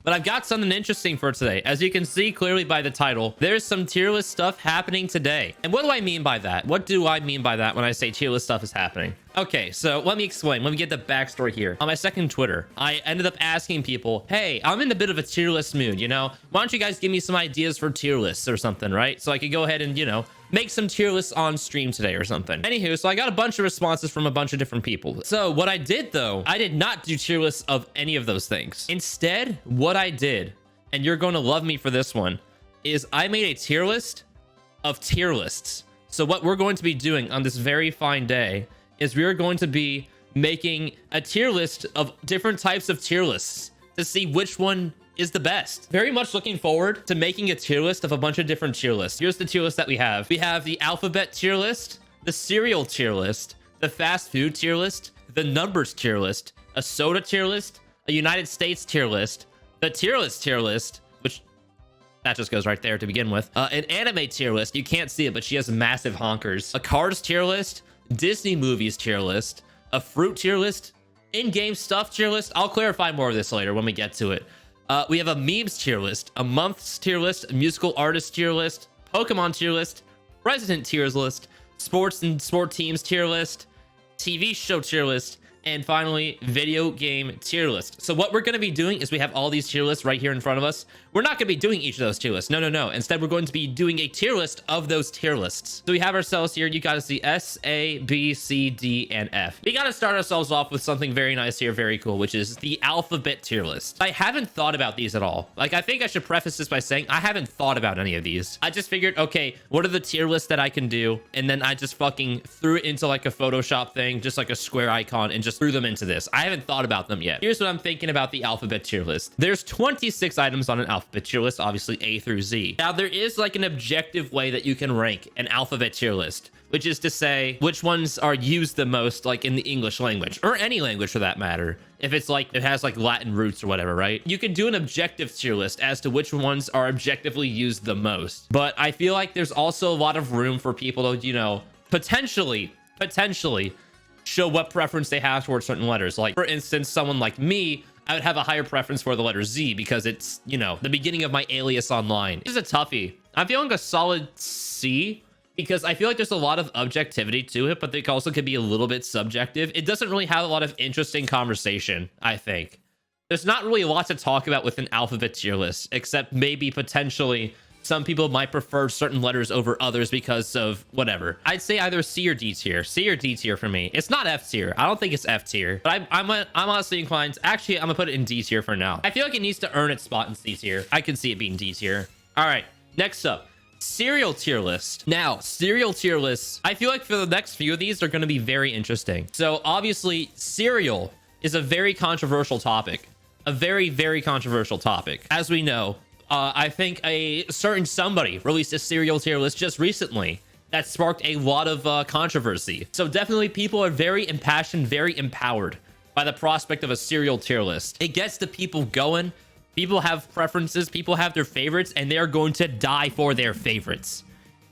But I've got something interesting for today. As you can see clearly by the title, there's some tier list stuff happening today. And what do I mean by that? What do I mean by that when I say tier list stuff is happening? Okay, so let me explain. Let me get the backstory here. On my second Twitter, I ended up asking people, hey, I'm in a bit of a tier list mood, you know? Why don't you guys give me some ideas for tier lists or something, right? So I could go ahead and, you know, make some tier lists on stream today or something. Anywho, so I got a bunch of responses from a bunch of different people. So what I did though, I did not do tier lists of any of those things. Instead, what I did, and you're going to love me for this one, is I made a tier list of tier lists. So what we're going to be doing on this very fine day is we are going to be making a tier list of different types of tier lists to see which one is the best. Very much looking forward to making a tier list of a bunch of different tier lists. Here's the tier list that we have. We have the alphabet tier list, the cereal tier list, the fast food tier list, the numbers tier list, a soda tier list, a United States tier list, the tier list, which that just goes right there to begin with, an anime tier list. You can't see it, but she has massive honkers. A Cars tier list, Disney movies tier list, a fruit tier list, in-game stuff tier list. I'll clarify more of this later when we get to it. We have a memes tier list, a months tier list, a musical artist tier list, Pokemon tier list, president tiers list, sports and sport teams tier list, TV show tier list, and finally, video game tier list. So what we're going to be doing is we have all these tier lists right here in front of us. We're not going to be doing each of those tier lists. No. Instead, we're going to be doing a tier list of those tier lists. So we have ourselves here. You got to see S, A, B, C, D, and F. We got to start ourselves off with something very nice here, very cool, which is the alphabet tier list. I haven't thought about these at all. Like, I think I should preface this by saying I haven't thought about any of these. I just figured, okay, what are the tier lists that I can do? And then I just fucking threw it into like a Photoshop thing, just like a square icon, and just threw them into this. I haven't thought about them yet. Here's what I'm thinking about the alphabet tier list. There's 26 items on an alphabet tier list, obviously A through Z. Now, there is like an objective way that you can rank an alphabet tier list, which is to say which ones are used the most, like in the English language, or any language for that matter. If it's like, it has like Latin roots or whatever, right? You can do an objective tier list as to which ones are objectively used the most. But I feel like there's also a lot of room for people to, you know, potentially show what preference they have towards certain letters. Like, for instance, someone like me, I would have a higher preference for the letter Z because it's, you know, the beginning of my alias online. This is a toughie. I'm feeling a solid C because I feel like there's a lot of objectivity to it, but it also could be a little bit subjective. It doesn't really have a lot of interesting conversation, I think. There's not really a lot to talk about with an alphabet tier list, except maybe potentially some people might prefer certain letters over others because of whatever. I'd say either C or D tier. C or D tier for me. It's not F tier. I don't think it's F tier, but I'm honestly inclined. Actually, I'm gonna put it in D tier for now. I feel like it needs to earn its spot in C tier. I can see it being D tier. All right, next up, cereal tier list. Now, cereal tier lists, I feel like for the next few of these are gonna be very interesting. So obviously, cereal is a very controversial topic. A very, very controversial topic. As we know, I think a certain somebody released a cereal tier list just recently that sparked a lot of controversy. So definitely people are very impassioned, very empowered by the prospect of a cereal tier list. It gets the people going. People have preferences, people have their favorites, and they're going to die for their favorites.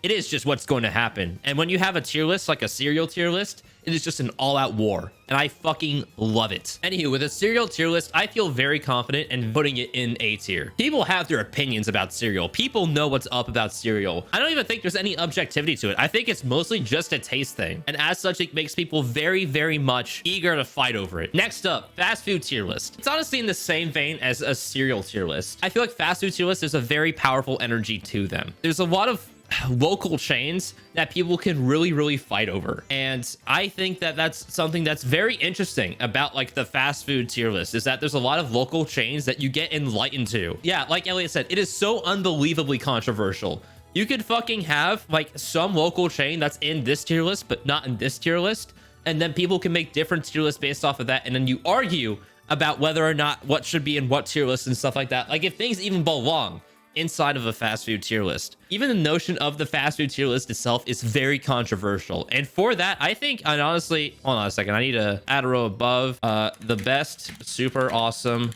It is just what's going to happen. And when you have a tier list, like a cereal tier list, it is just an all-out war, and I fucking love it. Anywho, with a cereal tier list, I feel very confident in putting it in A tier. People have their opinions about cereal. People know what's up about cereal. I don't even think there's any objectivity to it. I think it's mostly just a taste thing, and as such, it makes people very, very much eager to fight over it. Next up, fast food tier list. It's honestly in the same vein as a cereal tier list. I feel like fast food tier list, there's a very powerful energy to them. There's a lot of local chains that people can really fight over, and I think that that's something that's very interesting about like the fast food tier list, is that there's a lot of local chains that you get enlightened to. Yeah, like Elliot said, it is so unbelievably controversial. You could fucking have like some local chain that's in this tier list but not in this tier list, and then people can make different tier lists based off of that, and then you argue about whether or not what should be in what tier list and stuff like that, like if things even belong inside of a fast food tier list. Even the notion of the fast food tier list itself is very controversial, and for that I think, and honestly, hold on a second, I need to add a row above, the best, super awesome,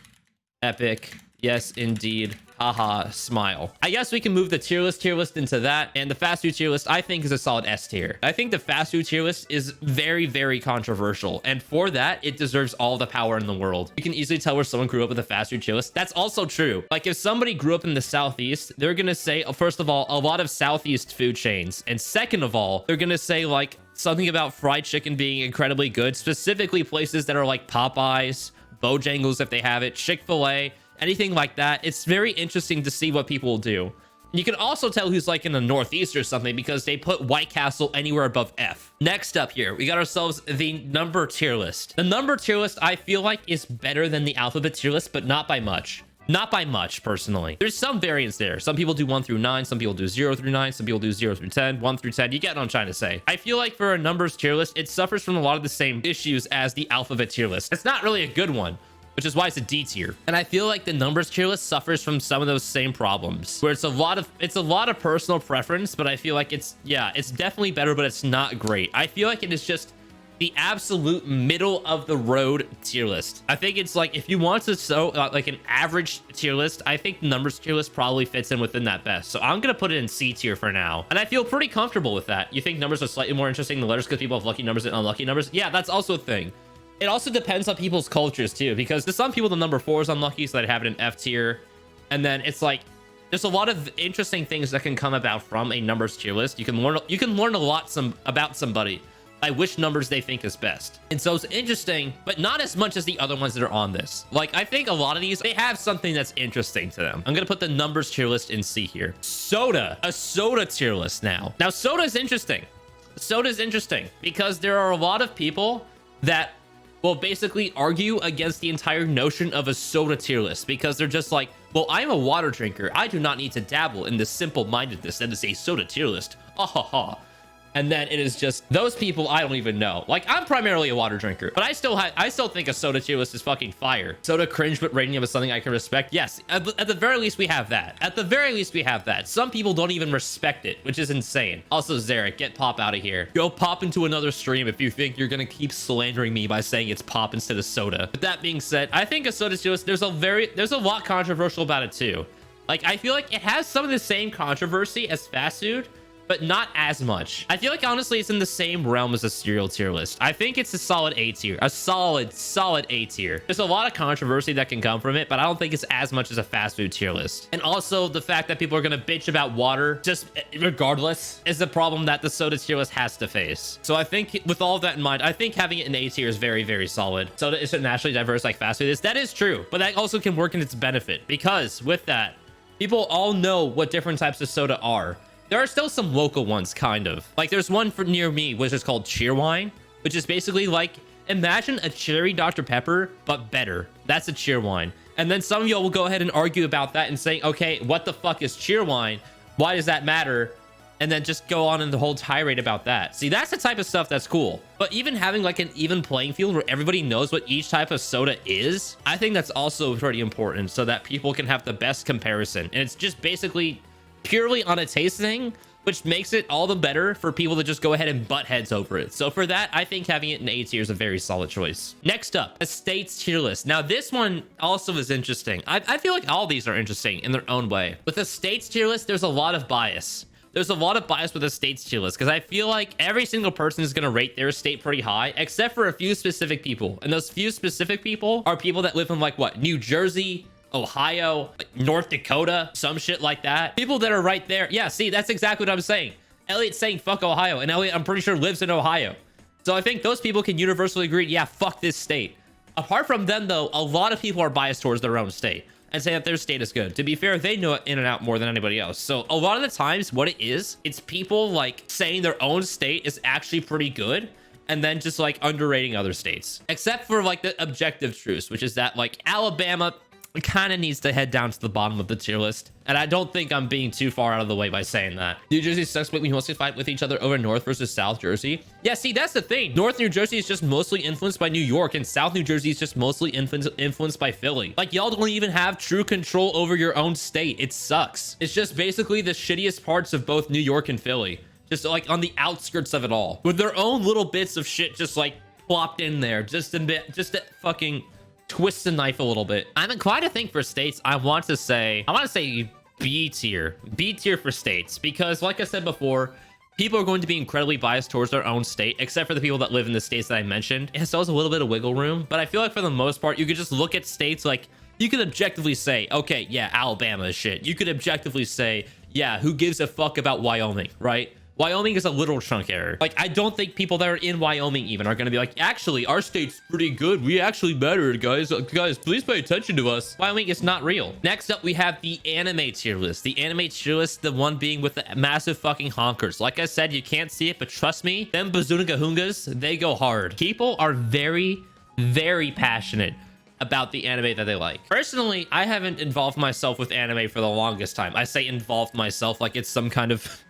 epic, yes indeed, Haha, smile. I guess we can move the tier list into that. And the fast food tier list, I think, is a solid S tier. I think the fast food tier list is very, very controversial. And for that, it deserves all the power in the world. You can easily tell where someone grew up with a fast food tier list. That's also true. Like, if somebody grew up in the Southeast, they're going to say, first of all, a lot of Southeast food chains. And second of all, they're going to say, like, something about fried chicken being incredibly good, specifically places that are like Popeyes, Bojangles if they have it, Chick-fil-A, anything like that. It's very interesting to see what people will do. You can also tell who's like in the Northeast or something because they put White Castle anywhere above F. Next up here, we got ourselves the number tier list. The number tier list, I feel like, is better than the alphabet tier list, but not by much. Not by much, personally. There's some variance there. Some people do 1 through 9. Some people do 0 through 9. Some people do 0 through 10, 1 through 10. You get what I'm trying to say. I feel like for a numbers tier list, it suffers from a lot of the same issues as the alphabet tier list. It's not really a good one, which is why it's a D tier. And I feel like the numbers tier list suffers from some of those same problems, where it's a lot of personal preference, but I feel like it's definitely better, but it's not great. I feel like it is just the absolute middle of the road tier list. I think it's like, if you want to like an average tier list, I think the numbers tier list probably fits in within that best. So I'm gonna put it in C tier for now, and I feel pretty comfortable with that. You think numbers are slightly more interesting than letters because people have lucky numbers and unlucky numbers? Yeah, that's also a thing. It also depends on people's cultures too, because to some people the number 4 is unlucky, so they'd have it in F tier. And then it's like, there's a lot of interesting things that can come about from a numbers tier list. You can learn a lot about somebody by which numbers they think is best. And so it's interesting, but not as much as the other ones that are on this. Like, I think a lot of these, they have something that's interesting to them. I'm gonna put the numbers tier list in C here. Soda, a soda tier list now. Now, soda is interesting. Soda is interesting because there are a lot of people that will basically argue against the entire notion of a soda tier list because they're just like, well, I'm a water drinker. I do not need to dabble in the simple-mindedness that is a soda tier list. Ah ha ha. And then it is just those people I don't even know. Like, I'm primarily a water drinker, but I still think a soda tier list is fucking fire. Soda cringe, but rating them is something I can respect. Yes, at the very least we have that. At the very least we have that. Some people don't even respect it, which is insane. Also, Zarek, get Pop out of here. Go Pop into another stream if you think you're gonna keep slandering me by saying it's Pop instead of soda. With that being said, I think a soda tier list, there's a lot controversial about it too. Like, I feel like it has some of the same controversy as fast food, but not as much. I feel like, honestly, it's in the same realm as a cereal tier list. I think it's a solid A tier, a solid A tier. There's a lot of controversy that can come from it, but I don't think it's as much as a fast food tier list. And also the fact that people are gonna bitch about water, just regardless, is the problem that the soda tier list has to face. So I think with all of that in mind, I think having it in A tier is very, very solid. Soda isn't naturally diverse like fast food is. That is true, but that also can work in its benefit because with that, people all know what different types of soda are. There are still some local ones, kind of. Like, there's one near me, which is called Cheerwine, which is basically like, imagine a cherry Dr. Pepper, but better. That's a Cheerwine. And then some of y'all will go ahead and argue about that and say, okay, what the fuck is Cheerwine? Why does that matter? And then just go on in the whole tirade about that. See, that's the type of stuff that's cool. But even having like an even playing field where everybody knows what each type of soda is, I think that's also pretty important so that people can have the best comparison. And it's just basically purely on a taste thing, which makes it all the better for people to just go ahead and butt heads over it. So for that, I think having it in A tier is a very solid choice. Next up, estates tier list. Now this one also is interesting. I feel like all these are interesting in their own way. With estates tier list, there's a lot of bias. There's a lot of bias with estates tier list because I feel like every single person is going to rate their estate pretty high, except for a few specific people. And those few specific people are people that live in like what, New Jersey, Ohio, North Dakota, some shit like that. People that are right there. Yeah, see, that's exactly what I'm saying. Elliot's saying fuck Ohio, and Elliot, I'm pretty sure, lives in Ohio. So I think those people can universally agree, yeah, fuck this state. Apart from them, though, a lot of people are biased towards their own state and say that their state is good. To be fair, they know it in and out more than anybody else. So a lot of the times, what it is, it's people like saying their own state is actually pretty good, and then just like underrating other states. Except for like the objective truths, which is that like Alabama kind of needs to head down to the bottom of the tier list. And I don't think I'm being too far out of the way by saying that. New Jersey sucks, but we mostly fight with each other over North versus South Jersey. Yeah, see, that's the thing. North New Jersey is just mostly influenced by New York, and South New Jersey is just mostly influenced by Philly. Like, y'all don't even have true control over your own state. It sucks. It's just basically the shittiest parts of both New York and Philly. Just like on the outskirts of it all. With their own little bits of shit just like plopped in there. Just to fucking twist the knife a little bit. I'm inclined to think for states, I want to say B tier. B tier for states, because like I said before, people are going to be incredibly biased towards their own state, except for the people that live in the states that I mentioned. It still has a little bit of wiggle room, but I feel like for the most part, you could just look at states like, you could objectively say, okay, yeah, Alabama is shit. You could objectively say, yeah, who gives a fuck about Wyoming, right? Wyoming is a literal chunk error. Like, I don't think people that are in Wyoming even are going to be like, actually, our state's pretty good. We actually matter, guys. Guys, please pay attention to us. Wyoming is not real. Next up, we have the anime tier list. The anime tier list, the one being with the massive fucking honkers. Like I said, you can't see it, but trust me, them bazunagahungas, they go hard. People are very, very passionate about the anime that they like. Personally, I haven't involved myself with anime for the longest time. I say involved myself like it's some kind of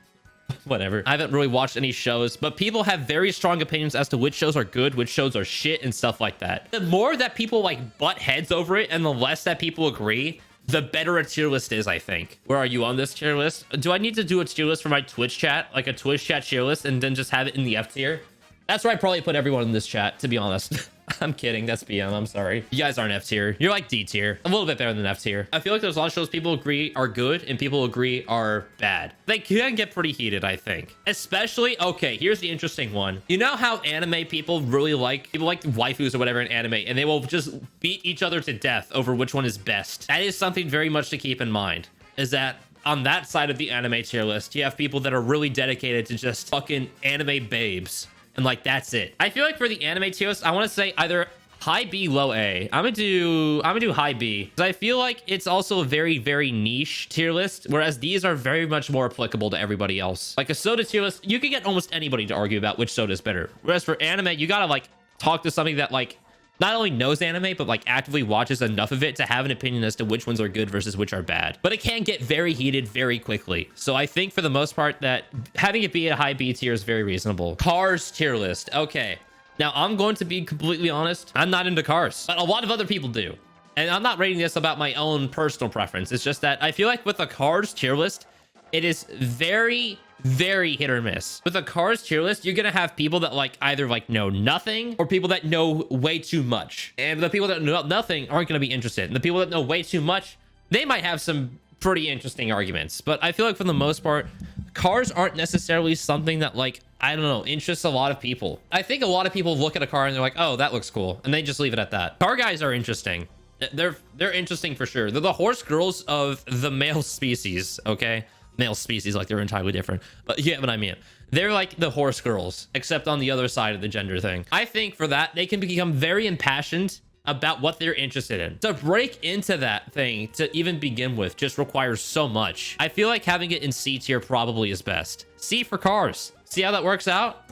whatever. I haven't really watched any shows, but people have very strong opinions as to which shows are good, which shows are shit, and stuff like that. The more that people like butt heads over it and the less that people agree, the better a tier list is, I think. Where are you on this tier list? Do I need to do a tier list for my Twitch chat, like a Twitch chat tier list, and then just have it in the F tier? That's where I probably put everyone in this chat, to be honest. I'm kidding. That's BM. I'm sorry. You guys aren't F tier. You're like D tier. A little bit better than F tier. I feel like there's a lot of shows people agree are good and people agree are bad. They can get pretty heated, I think. Especially, okay, here's the interesting one. You know how anime people really like, people like waifus or whatever in anime, and they will just beat each other to death over which one is best. That is something very much to keep in mind, is that on that side of the anime tier list, you have people that are really dedicated to just fucking anime babes. And like, that's it. I feel like for the anime tier list, I want to say either high B, low A. I'm gonna do high B, because I feel like it's also a very, very niche tier list, whereas these are very much more applicable to everybody else. Like a soda tier list, you can get almost anybody to argue about which soda is better. Whereas for anime, you gotta like talk to somebody that like not only knows anime, but like actively watches enough of it to have an opinion as to which ones are good versus which are bad. But it can get very heated very quickly. So I think for the most part that having it be a high B tier is very reasonable. Cars tier list. Okay. Now I'm going to be completely honest. I'm not into cars, but a lot of other people do. And I'm not rating this about my own personal preference. It's just that I feel like with the Cars tier list, it is very, very hit or miss. With a Cars tier list, you're gonna have people that like either like know nothing or people that know way too much. And the people that know nothing aren't gonna be interested. And the people that know way too much, they might have some pretty interesting arguments. But I feel like for the most part, cars aren't necessarily something that like, I don't know, interests a lot of people. I think a lot of people look at a car and they're like, oh, that looks cool. And they just leave it at that. Car guys are interesting. They're interesting for sure. They're the horse girls of the male species, okay? Male species, like they're entirely different, but you get what I mean. They're like the horse girls, except on the other side of the gender thing. I think for that, they can become very impassioned about what they're interested in. To break into that thing to even begin with just requires so much. I feel like having it in C tier probably is best. C for cars. See how that works out?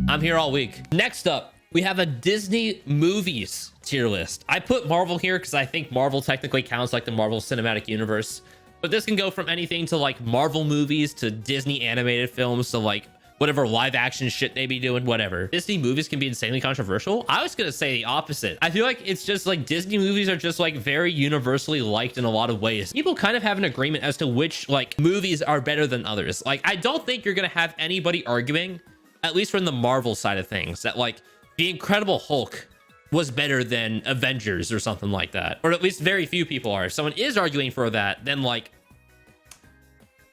I'm here all week. Next up, we have a Disney movies tier list. I put Marvel here because I think Marvel technically counts like the Marvel Cinematic Universe. But this can go from anything to like Marvel movies to Disney animated films to like whatever live action shit they be doing, whatever. Disney movies can be insanely controversial. I was gonna say the opposite. I feel like it's just like Disney movies are just like very universally liked in a lot of ways. People kind of have an agreement as to which like movies are better than others. Like, I don't think you're gonna have anybody arguing, at least from the Marvel side of things, that like the Incredible Hulk was better than Avengers or something like that. Or at least very few people are. If someone is arguing for that, then like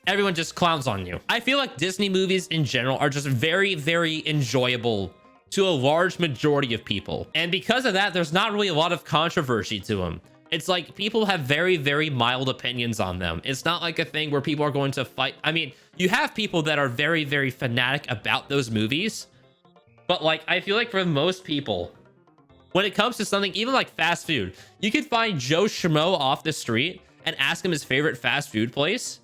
everyone just clowns on you. I feel like Disney movies in general are just very, very enjoyable to a large majority of people. And because of that, there's not really a lot of controversy to them. It's like people have very, very mild opinions on them. It's not like a thing where people are going to fight. I mean, you have people that are very, very fanatic about those movies. But like, I feel like for most people, when it comes to something, even like fast food, you could find Joe Schmo off the street and ask him his favorite fast food place,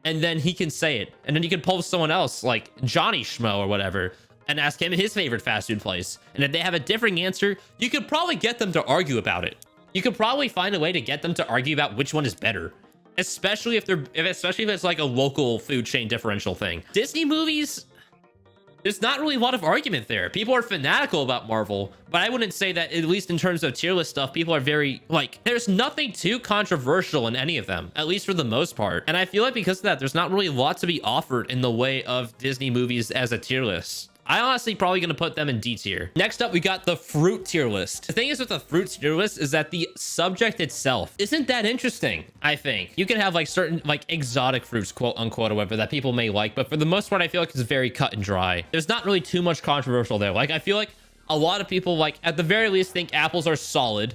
and then he can say it. And then you can pull someone else like Johnny Schmo or whatever and ask him his favorite fast food place. And if they have a differing answer, you could probably get them to argue about it. You could probably find a way to get them to argue about which one is better, especially if it's like a local food chain differential thing. Disney movies, there's not really a lot of argument there. People are fanatical about Marvel, but I wouldn't say that, at least in terms of tier list stuff, people are very, like, there's nothing too controversial in any of them, at least for the most part. And I feel like because of that, there's not really a lot to be offered in the way of Disney movies as a tier list. I honestly probably gonna put them in D tier. Next up, we got the fruit tier list. The thing is with the fruit tier list is that the subject itself isn't that interesting. I think you can have like certain like exotic fruits, quote unquote, or whatever, that people may like, but for the most part, I feel like it's very cut and dry. There's not really too much controversial there. Like I feel like a lot of people, like at the very least, think apples are solid.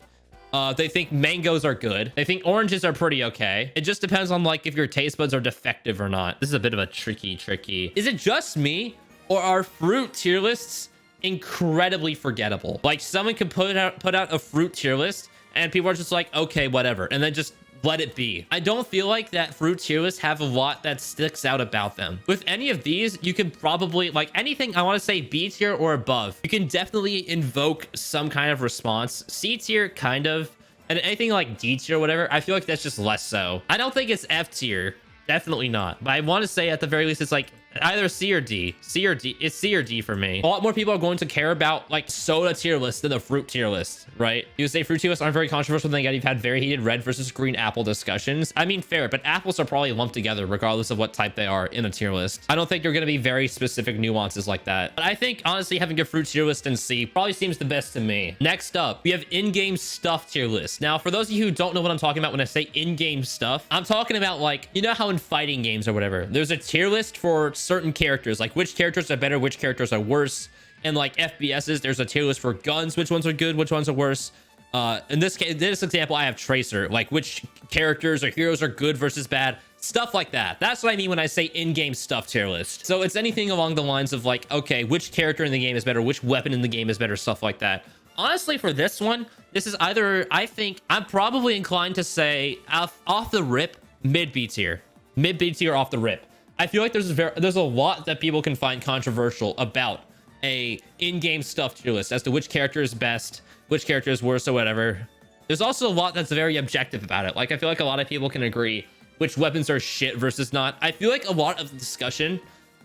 They think mangoes are good. They think oranges are pretty okay. It just depends on like if your taste buds are defective or not. This is a bit of a tricky. Is it just me, or are fruit tier lists incredibly forgettable? Like someone could put out a fruit tier list and people are just like, okay, whatever, and then just let it be. I don't feel like that fruit tier lists have a lot that sticks out about them. With any of these, you can probably, like anything, I want to say B tier or above, you can definitely invoke some kind of response. C tier, kind of. And anything like D tier or whatever, I feel like that's just less so. I don't think it's F tier. Definitely not. But I want to say at the very least, it's like either C or D. It's C or D for me. A lot more people are going to care about like soda tier list than the fruit tier list, right? You say fruit tier lists aren't very controversial. Then again, you've had very heated red versus green apple discussions. I mean, fair, but apples are probably lumped together regardless of what type they are in a tier list. I don't think you're going to be very specific nuances like that. But I think honestly, having a fruit tier list in C probably seems the best to me. Next up, we have in-game stuff tier list. Now, for those of you who don't know what I'm talking about when I say in-game stuff, I'm talking about like, you know how in fighting games or whatever, there's a tier list for certain characters, like which characters are better, which characters are worse. And like FPSs, there's a tier list for guns, which ones are good, which ones are worse. In this case, this example, I have Tracer, like which characters or heroes are good versus bad, stuff like that. That's what I mean when I say in-game stuff tier list. So it's anything along the lines of like, okay, which character in the game is better, which weapon in the game is better, stuff like that. Honestly, for this one, this is either, I think I'm probably inclined to say off the rip, mid B tier off the rip. I feel like there's a lot that people can find controversial about a in-game stuff tier list as to which character is best, which character is worse, or whatever. There's also a lot that's very objective about it. Like I feel like a lot of people can agree which weapons are shit versus not. I feel like a lot of the discussion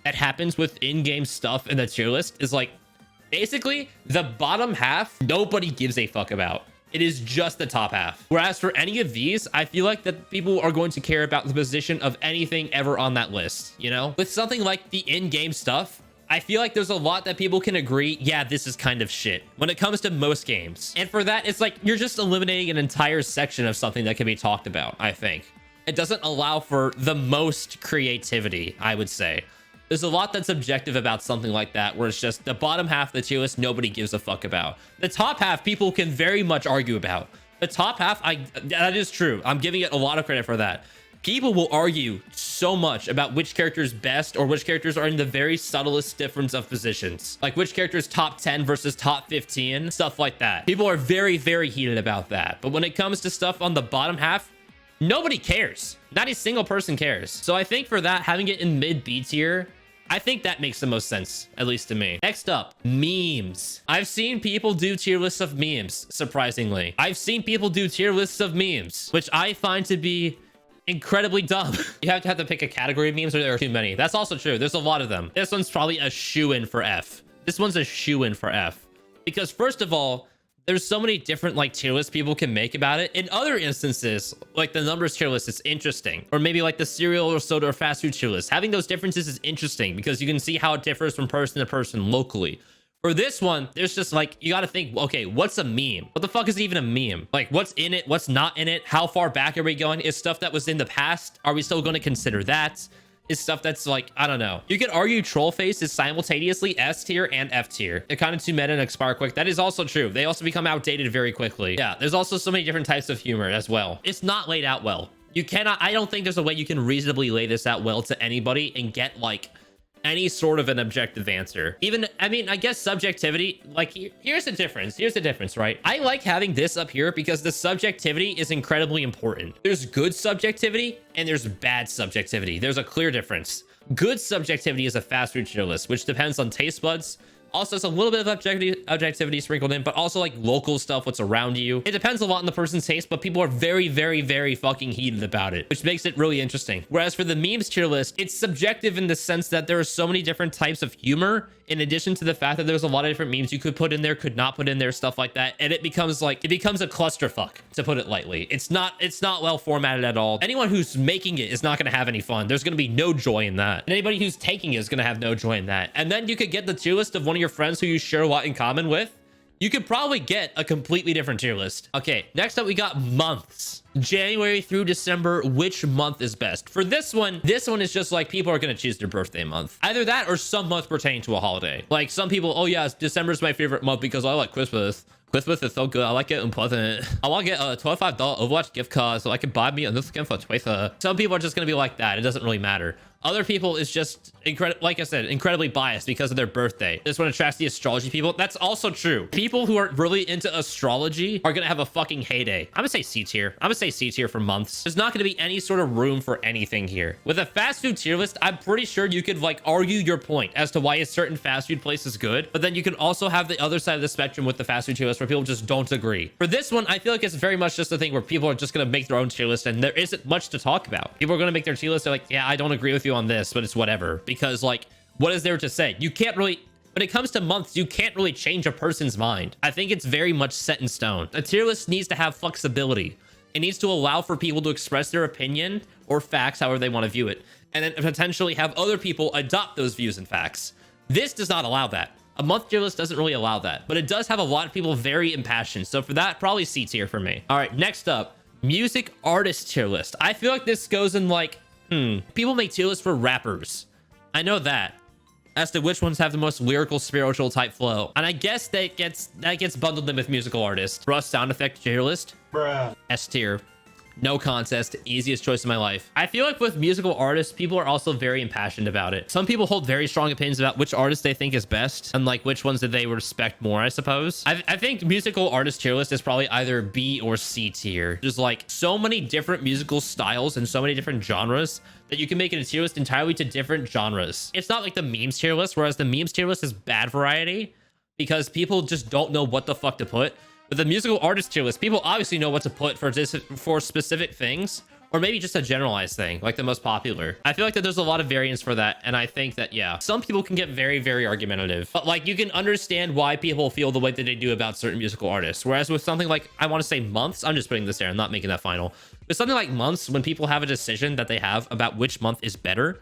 that happens with in-game stuff in the tier list is like basically the bottom half nobody gives a fuck about. It is just the top half. Whereas for any of these, I feel like that people are going to care about the position of anything ever on that list, you know? With something like the in-game stuff, I feel like there's a lot that people can agree, yeah, this is kind of shit when it comes to most games. And for that, it's like you're just eliminating an entire section of something that can be talked about, I think. It doesn't allow for the most creativity, I would say. There's a lot that's objective about something like that, where it's just the bottom half of the tier list nobody gives a fuck about. The top half people can very much argue about. The top half, that is true. I'm giving it a lot of credit for that. People will argue so much about which character is best or which characters are in the very subtlest difference of positions. Like which character is top 10 versus top 15, stuff like that. People are very, very heated about that. But when it comes to stuff on the bottom half, nobody cares. Not a single person cares. So I think for that, having it in mid B tier, I think that makes the most sense, at least to me. Next up, memes. I've seen people do tier lists of memes, surprisingly. I've seen people do tier lists of memes, which I find to be incredibly dumb. You have to pick a category of memes, or there are too many. That's also true. There's a lot of them. This one's probably a shoe-in for F. This one's a shoe-in for F. Because first of all, there's so many different like tier lists people can make about it. In other instances, like the numbers tier list is interesting, or maybe like the cereal or soda or fast food tier list. Having those differences is interesting because you can see how it differs from person to person locally. For this one, there's just like, you got to think, okay, what's a meme? What the fuck is even a meme? Like what's in it? What's not in it? How far back are we going? Is stuff that was in the past, are we still going to consider that? Is stuff that's like, I don't know. You could argue Trollface is simultaneously S tier and F tier. They're kind of too meta and expire quick. That is also true. They also become outdated very quickly. Yeah, there's also so many different types of humor as well. It's not laid out well. You cannot, I don't think there's a way you can reasonably lay this out well to anybody and get like any sort of an objective answer. Even, I mean, I guess subjectivity, like here's the difference, right? I like having this up here because the subjectivity is incredibly important. There's good subjectivity and there's bad subjectivity. There's a clear difference. Good subjectivity is a fast food tier list, which depends on taste buds, Also, it's a little bit of objectivity sprinkled in, but also like local stuff, what's around you. It depends a lot on the person's taste, but people are very, very, very fucking heated about it, which makes it really interesting. Whereas for the memes tier list, it's subjective in the sense that there are so many different types of humor, in addition to the fact that there's a lot of different memes you could put in there, could not put in there, stuff like that. And it becomes a clusterfuck, to put it lightly. It's not well formatted at all. Anyone who's making it is not going to have any fun. There's going to be no joy in that. And anybody who's taking it is going to have no joy in that. And then you could get the tier list of one of your friends who you share a lot in common with. You could probably get a completely different tier list. Okay, next up we got months. January through December, which month is best? For this one is just like people are going to choose their birthday month. Either that or some month pertaining to a holiday. Like some people, oh yeah, December is my favorite month because I like Christmas. Christmas is so good. I like it unpleasant. I want to get a $25 Overwatch gift card so I can buy me a new skin for Twitter. Some people are just going to be like that. It doesn't really matter. Other people is just like I said, incredibly biased because of their birthday. This one attracts the astrology people. That's also true. People who are really into astrology are gonna have a fucking heyday. I'm gonna say C tier. I'm gonna say C tier for months. There's not gonna be any sort of room for anything here. With a fast food tier list, I'm pretty sure you could like argue your point as to why a certain fast food place is good, but then you can also have the other side of the spectrum with the fast food tier list where people just don't agree. For this one, I feel like it's very much just a thing where people are just gonna make their own tier list and there isn't much to talk about. People are gonna make their tier list. They're like, yeah, I don't agree with you on this, but it's whatever. Because like, what is there to say? You can't really, when it comes to months, you can't really change a person's mind. I think it's very much set in stone. A tier list needs to have flexibility. It needs to allow for people to express their opinion or facts, however they want to view it, and then potentially have other people adopt those views and facts. This does not allow that. A month tier list doesn't really allow that, but it does have a lot of people very impassioned. So for that, probably C tier for me. All right, next up, music artist tier list. I feel like this goes in like, people make tier lists for rappers. I know that. As to which ones have the most lyrical, spiritual type flow. And I guess that gets bundled in with musical artists. For us, sound effect tier list. Bruh. S tier. No contest. Easiest choice of my life. I feel like with musical artists, people are also very impassioned about it. Some people hold very strong opinions about which artist they think is best and like which ones that they respect more, I suppose. I think musical artist tier list is probably either B or C tier. There's like so many different musical styles and so many different genres that you can make it a tier list entirely to different genres. It's not like the memes tier list, whereas the memes tier list is bad variety because people just don't know what the fuck to put. With the musical artist tier list, people obviously know what to put for specific things, or maybe just a generalized thing, like the most popular. I feel like that there's a lot of variance for that, and I think that, yeah, some people can get very, very argumentative, but like you can understand why people feel the way that they do about certain musical artists. Whereas with something like, I want to say months, I'm just putting this there, I'm not making that final. With something like months, when people have a decision that they have about which month is better,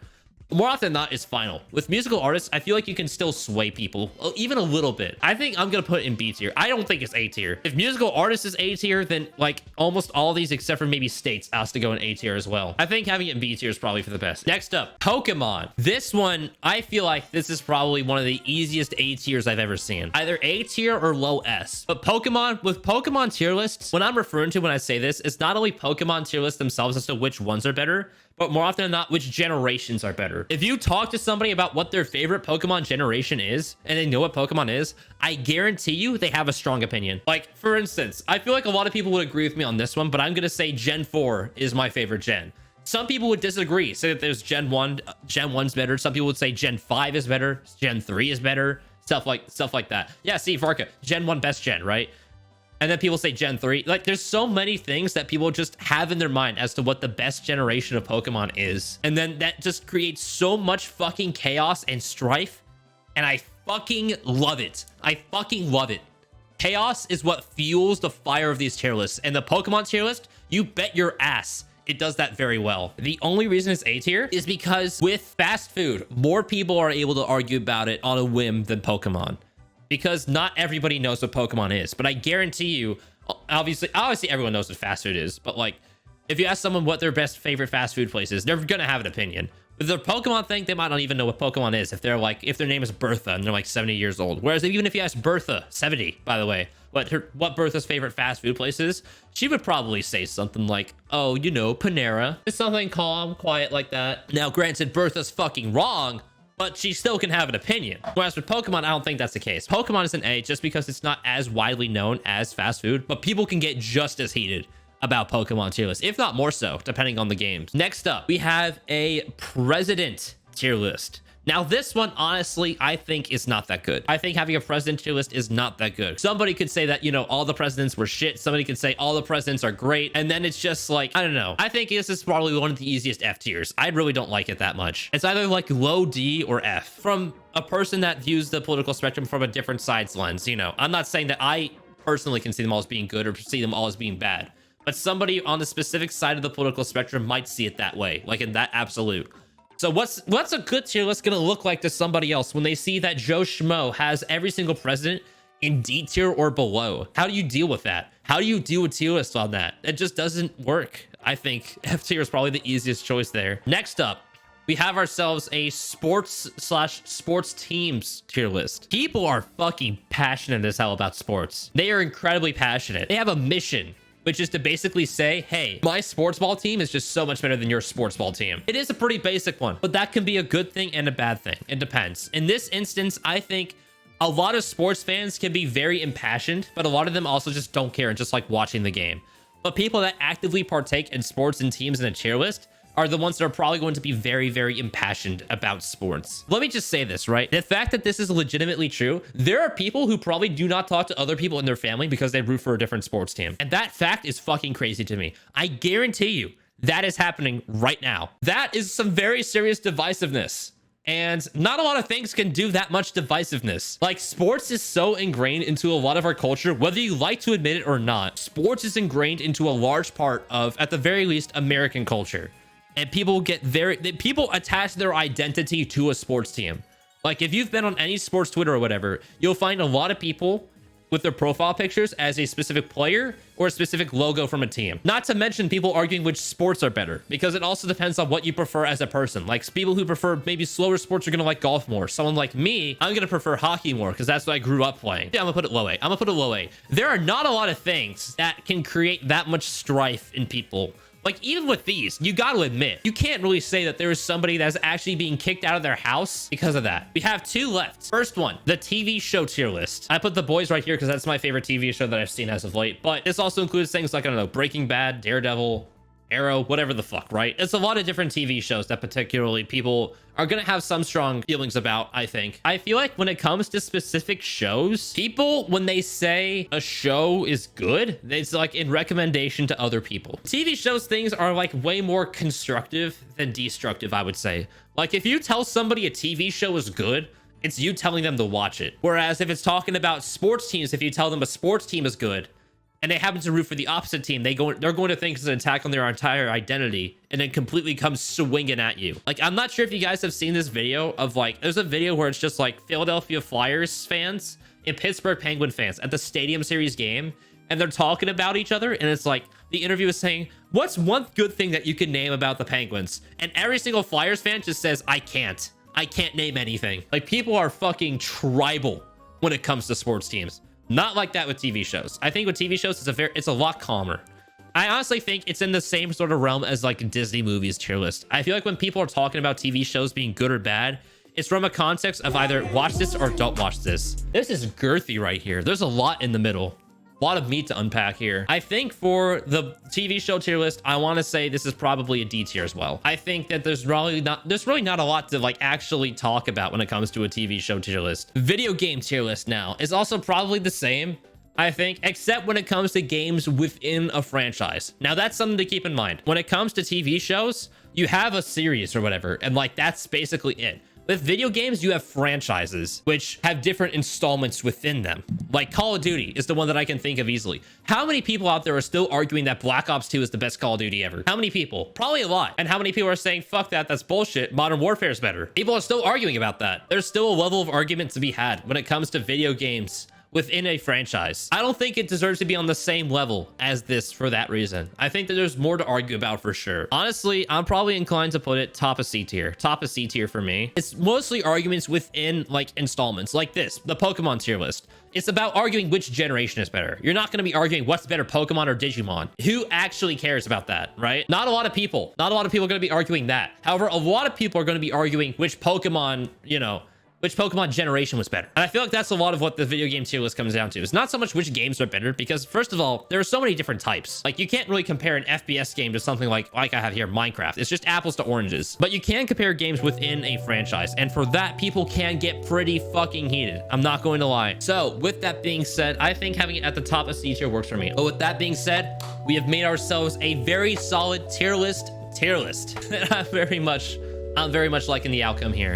more often than not, it's final. With musical artists, I feel like you can still sway people, even a little bit. I think I'm gonna put it in B tier. I don't think it's A tier. If musical artist is A tier, then like almost all of these, except for maybe States, has to go in A tier as well. I think having it in B tier is probably for the best. Next up, Pokemon. This one, I feel like this is probably one of the easiest A tiers I've ever seen. Either A tier or low S. But Pokemon, with Pokemon tier lists, when I'm referring to when I say this, it's not only Pokemon tier lists themselves as to which ones are better, but more often than not, which generations are better. If you talk to somebody about what their favorite Pokemon generation is, and they know what Pokemon is, I guarantee you they have a strong opinion. Like, for instance, I feel like a lot of people would agree with me on this one, but I'm gonna say Gen 4 is my favorite gen. Some people would disagree, say that there's Gen 1's better. Some people would say Gen 5 is better, Gen 3 is better, stuff like that. Yeah, see, Varka, Gen 1 best gen, right? And then people say Gen 3. Like, there's so many things that people just have in their mind as to what the best generation of Pokemon is. And then that just creates so much fucking chaos and strife. And I fucking love it. I fucking love it. Chaos is what fuels the fire of these tier lists. And the Pokemon tier list, you bet your ass it does that very well. The only reason it's A tier is because with fast food, more people are able to argue about it on a whim than Pokemon. Because not everybody knows what Pokemon is, but I guarantee you, obviously everyone knows what fast food is, but like, if you ask someone what their best favorite fast food place is, they're gonna have an opinion. With the Pokemon thing, they might not even know what Pokemon is if they're like, if their name is Bertha and they're like 70 years old. Whereas even if you ask Bertha, 70, by the way, what Bertha's favorite fast food place is, she would probably say something like, oh, you know, Panera. It's something calm, quiet like that. Now, granted, Bertha's fucking wrong, but she still can have an opinion. Whereas with Pokemon, I don't think that's the case. Pokemon is an A just because it's not as widely known as fast food, but people can get just as heated about Pokemon tier list, if not more so, depending on the games. Next up, we have a president tier list. Now, this one, honestly, I think is not that good. I think having a president tier list is not that good. Somebody could say that, you know, all the presidents were shit. Somebody could say all the presidents are great. And then it's just like, I don't know. I think this is probably one of the easiest F tiers. I really don't like it that much. It's either like low D or F from a person that views the political spectrum from a different side's lens. You know, I'm not saying that I personally can see them all as being good or see them all as being bad, but somebody on the specific side of the political spectrum might see it that way, like in that absolute. So what's a good tier list gonna look like to somebody else when they see that Joe Schmo has every single president in D tier or below? How do you deal with that? How do you deal with tier lists on that? It just doesn't work. I think F tier is probably the easiest choice there. Next up, we have ourselves a sports teams tier list. People are fucking passionate as hell about sports. They are incredibly passionate. They have a mission, which is to basically say, hey, my sports ball team is just so much better than your sports ball team. It is a pretty basic one, but that can be a good thing and a bad thing. It depends. In this instance, I think a lot of sports fans can be very impassioned, but a lot of them also just don't care and just like watching the game. But people that actively partake in sports and teams in a tier list are the ones that are probably going to be very, very impassioned about sports. Let me just say this, right? The fact that this is legitimately true, there are people who probably do not talk to other people in their family because they root for a different sports team. And that fact is fucking crazy to me. I guarantee you that is happening right now. That is some very serious divisiveness. And not a lot of things can do that much divisiveness. Like, sports is so ingrained into a lot of our culture, whether you like to admit it or not. Sports is ingrained into a large part of, at the very least, American culture. And people people attach their identity to a sports team. Like, if you've been on any sports Twitter or whatever, you'll find a lot of people with their profile pictures as a specific player or a specific logo from a team. Not to mention people arguing which sports are better, because it also depends on what you prefer as a person. Like, people who prefer maybe slower sports are gonna like golf more. Someone like me, I'm gonna prefer hockey more because that's what I grew up playing. Yeah, I'm gonna put it low A. I'm gonna put it low A. There are not a lot of things that can create that much strife in people. Like, even with these, you got to admit, you can't really say that there is somebody that's actually being kicked out of their house because of that. We have two left. First one, the TV show tier list. I put The Boys right here because that's my favorite TV show that I've seen as of late. But this also includes things like, I don't know, Breaking Bad, Daredevil, Arrow, whatever the fuck, right? It's a lot of different TV shows that particularly people are gonna have some strong feelings about, I think. I feel like when it comes to specific shows, people, when they say a show is good, it's like in recommendation to other people. TV shows things are like way more constructive than destructive, I would say. Like, if you tell somebody a TV show is good, it's you telling them to watch it. Whereas if it's talking about sports teams, if you tell them a sports team is good, and they happen to root for the opposite team, they're going to think it's an attack on their entire identity and then completely come swinging at you. Like, I'm not sure if you guys have seen this video of, like, there's a video where it's just like Philadelphia Flyers fans and Pittsburgh Penguin fans at the Stadium Series game, and they're talking about each other, and it's like the interview is saying, what's one good thing that you can name about the Penguins? And every single Flyers fan just says, I can't name anything. Like, people are fucking tribal when it comes to sports teams. Not like that with TV shows. I think with TV shows, it's a lot calmer. I honestly think it's in the same sort of realm as like Disney movies tier list. I feel like when people are talking about TV shows being good or bad, it's from a context of either watch this or don't watch this. This is girthy right here. There's a lot in the middle. A lot of meat to unpack here. I think for the TV show tier list, I want to say this is probably a D tier as well. I think that there's really not a lot to like actually talk about when it comes to a TV show tier list. Video game tier list now is also probably the same, I think, except when it comes to games within a franchise. Now, that's something to keep in mind. When it comes to TV shows, you have a series or whatever, and like that's basically it. With video games, you have franchises, which have different installments within them. Like Call of Duty is the one that I can think of easily. How many people out there are still arguing that Black Ops 2 is the best Call of Duty ever? How many people? Probably a lot. And how many people are saying, fuck that, that's bullshit, Modern Warfare is better? People are still arguing about that. There's still a level of argument to be had when it comes to video games within a franchise. I don't think it deserves to be on the same level as this for that reason. I think that there's more to argue about for sure. Honestly, I'm probably inclined to put it top of C tier. Top of C tier for me. It's mostly arguments within like installments like this, the Pokemon tier list. It's about arguing which generation is better. You're not going to be arguing what's better, Pokemon or Digimon. Who actually cares about that, right? Not a lot of people. Not a lot of people are going to be arguing that. However, a lot of people are going to be arguing which Pokemon, you know, which Pokemon generation was better. And I feel like that's a lot of what the video game tier list comes down to. It's not so much which games are better, because first of all, there are so many different types. Like, you can't really compare an FPS game to something like I have here, Minecraft. It's just apples to oranges. But you can compare games within a franchise, and for that, people can get pretty fucking heated. I'm not going to lie. So with that being said, I think having it at the top of C tier works for me. But with that being said, we have made ourselves a very solid tier list. And I'm very much liking the outcome here.